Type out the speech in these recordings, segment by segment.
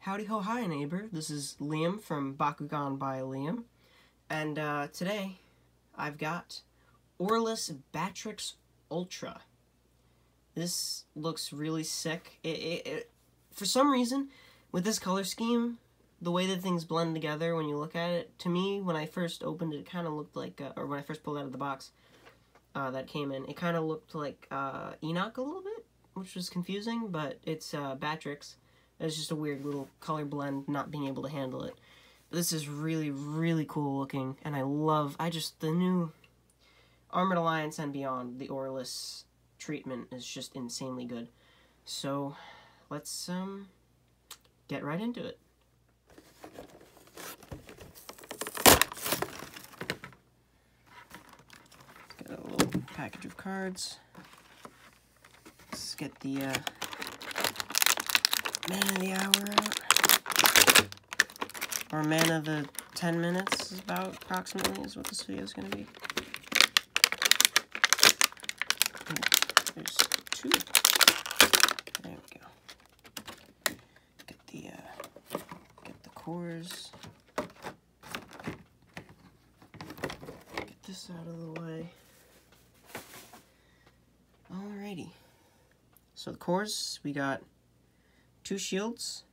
Howdy ho hi neighbor, this is Liam from Bakugan by Liam, and today I've got Aurelus Batrix Ultra. This looks really sick. For some reason, with this color scheme, the way that things blend together when you look at it, to me, when I first opened it, it kind of looked like, or when I first pulled it out of the box that came in, it kind of looked like Enoch a little bit, which was confusing, but it's Batrix. It's just a weird little color blend, not being able to handle it. But this is really, really cool looking, and the new Armored Alliance and Beyond, the Aurelus treatment is just insanely good. So, let's get right into it. Got a little package of cards. Let's get the Man of the Hour out. Or Man of the 10 minutes, is about approximately is what this video is going to be. There's two. There we go. Get the cores. Get this out of the way. Alrighty. So the cores, we got 2 shields.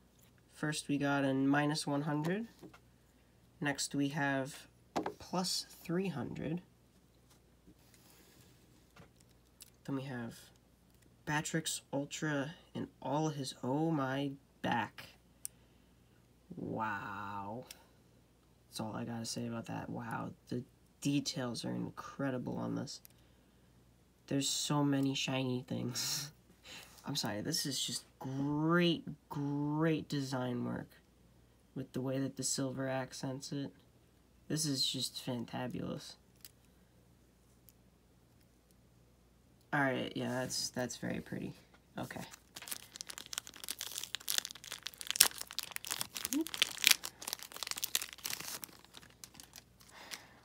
First we got a -100. Next we have +300. Then we have Batrix Ultra in all his, oh my back. Wow. That's all I gotta say about that. Wow, the details are incredible on this. There's so many shiny things. I'm sorry, this is just great, great design work with the way that the silver accents it. This is just fantabulous. Alright, yeah, that's very pretty. Okay.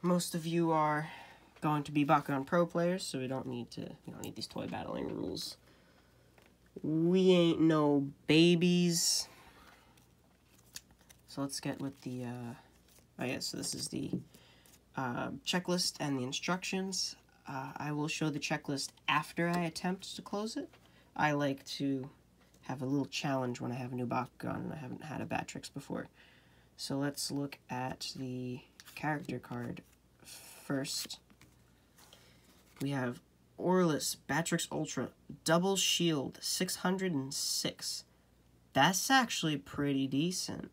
Most of you are going to be Bakugan Pro players, so we don't need these toy battling rules. We ain't no babies. So let's get with the, oh yeah, so this is the checklist and the instructions. I will show the checklist after I attempt to close it. I like to have a little challenge when I have a new Bakugan and I haven't had a Batrix before. So let's look at the character card first. We have Aurelus Batrix Ultra Double Shield 606. That's actually pretty decent.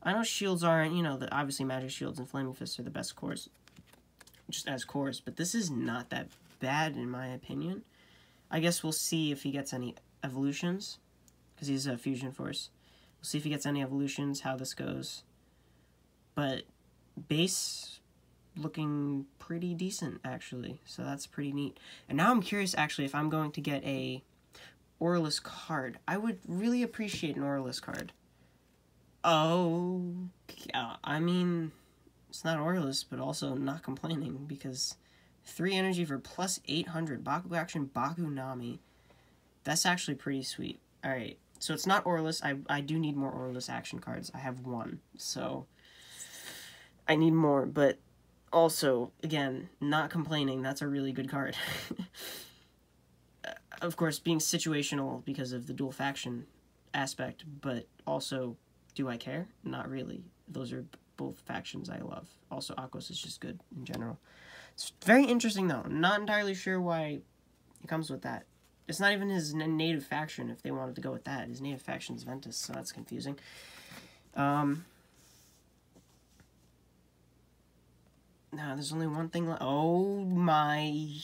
I know shields aren't, obviously magic shields and flaming fists are the best cores, just as cores, but this is not that bad in my opinion. I guess we'll see if he gets any evolutions, because he's a fusion force. We'll see if he gets any evolutions, how this goes. But base looking pretty decent, actually, so that's pretty neat. And now I'm curious, actually, if I'm going to get a Aurelus card. I would really appreciate an Aurelus card. Oh, I mean, it's not Aurelus, but also not complaining, because 3 energy for +800, Baku Action, Baku Nami. That's actually pretty sweet. Alright, so it's not Aurelus. I do need more Aurelus action cards. I have 1, so I need more, but also, again, not complaining, that's a really good card. Of course, being situational because of the dual faction aspect, but also, do I care? Not really. Those are both factions I love. Also, Aquos is just good in general. It's very interesting, though. I'm not entirely sure why it comes with that. It's not even his native faction, if they wanted to go with that. His native faction is Ventus, so that's confusing. Now, there's only one thing left. Oh my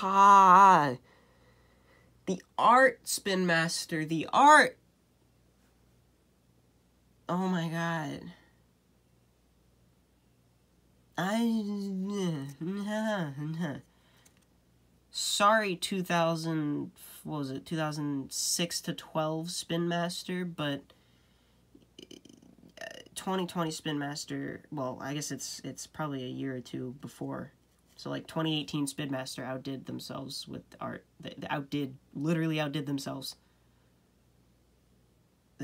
god. The art, Spin Master. The art. Oh my god. Sorry, 2006 to 12 Spin Master, but 2020 Spin Master, well, I guess it's probably a year or two before. So like 2018 Spin Master outdid themselves with art. They literally outdid themselves.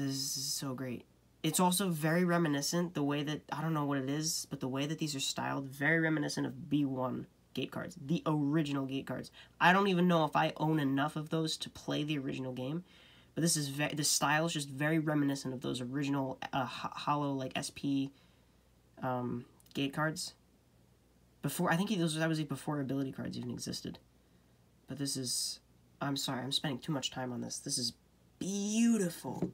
This is so great. It's also very reminiscent, the way that, I don't know what it is, but the way that these are styled, very reminiscent of B1 gate cards. The original gate cards. I don't even know if I own enough of those to play the original game, but this is the style is just very reminiscent of those original hollow, like, SP gate cards. Before, I think that was before ability cards even existed. But this is, I'm sorry, I'm spending too much time on this. This is beautiful.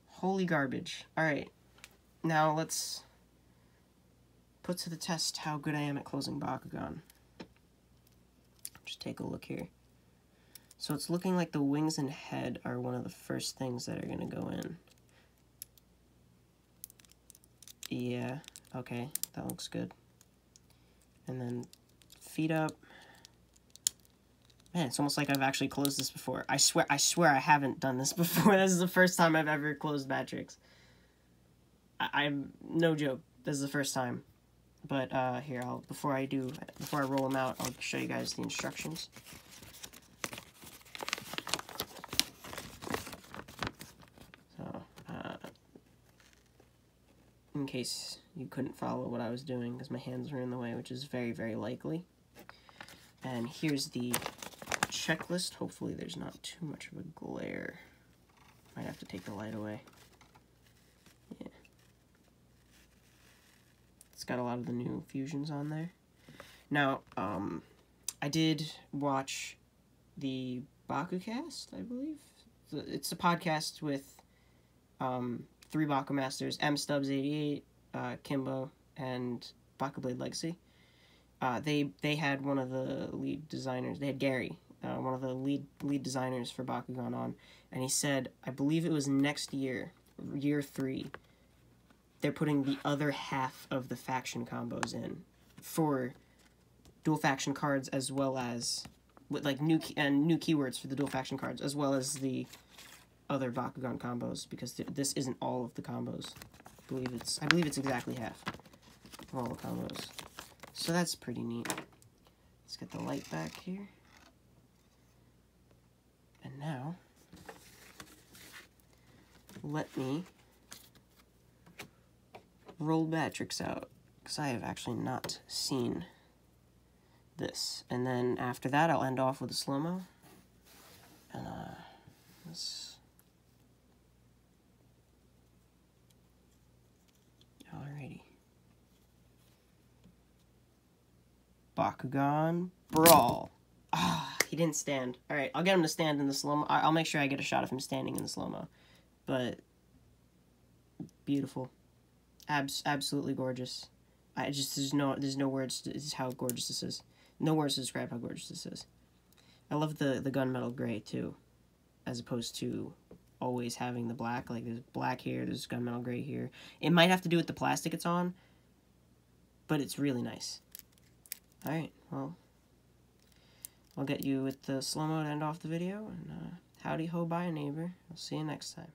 Holy garbage. Alright, now let's put to the test how good I am at closing Bakugan. Just take a look here. So it's looking like the wings and head are one of the first things that are going to go in. Yeah, okay, that looks good. And then feet up. Man, it's almost like I've actually closed this before. I swear I haven't done this before. This is the first time I've ever closed Batrix. I'm no joke. This is the first time. But here, before I roll them out, I'll show you guys the instructions. So, in case you couldn't follow what I was doing, because my hands were in the way, which is very, very likely. And here's the checklist. Hopefully there's not too much of a glare. Might have to take the light away. Yeah. It's got a lot of the new fusions on there. Now, I did watch the Bakucast, I believe. It's a podcast with 3 Baku Masters, MStubbs88, Kimbo, and Bakublade Legacy. They had one of the lead designers. They had Gary, one of the lead designers for Bakugan on, and he said, I believe it was next year, year 3, they're putting the other half of the faction combos in for dual faction cards, as well as with like new keywords for the dual faction cards, as well as the other Bakugan combos, because this isn't all of the combos. I believe it's exactly half of all the combos. So that's pretty neat. Let's get the light back here. And now, let me roll Batrix out, because I have actually not seen this. And then after that, I'll end off with a slow-mo. And, this. Alrighty. Bakugan Brawl. Ah, he didn't stand. Alright, I'll get him to stand in the slow-mo. I'll make sure I get a shot of him standing in the slow-mo. But, beautiful. Absolutely gorgeous. There's no words to how gorgeous this is. No words to describe how gorgeous this is. I love the gunmetal gray, too. As opposed to always having the black. Like, there's black here, there's gunmetal gray here. It might have to do with the plastic it's on, but it's really nice. Alright, well, I'll get you with the slow-mo to end off the video, and howdy ho, bye, neighbor. I'll see you next time.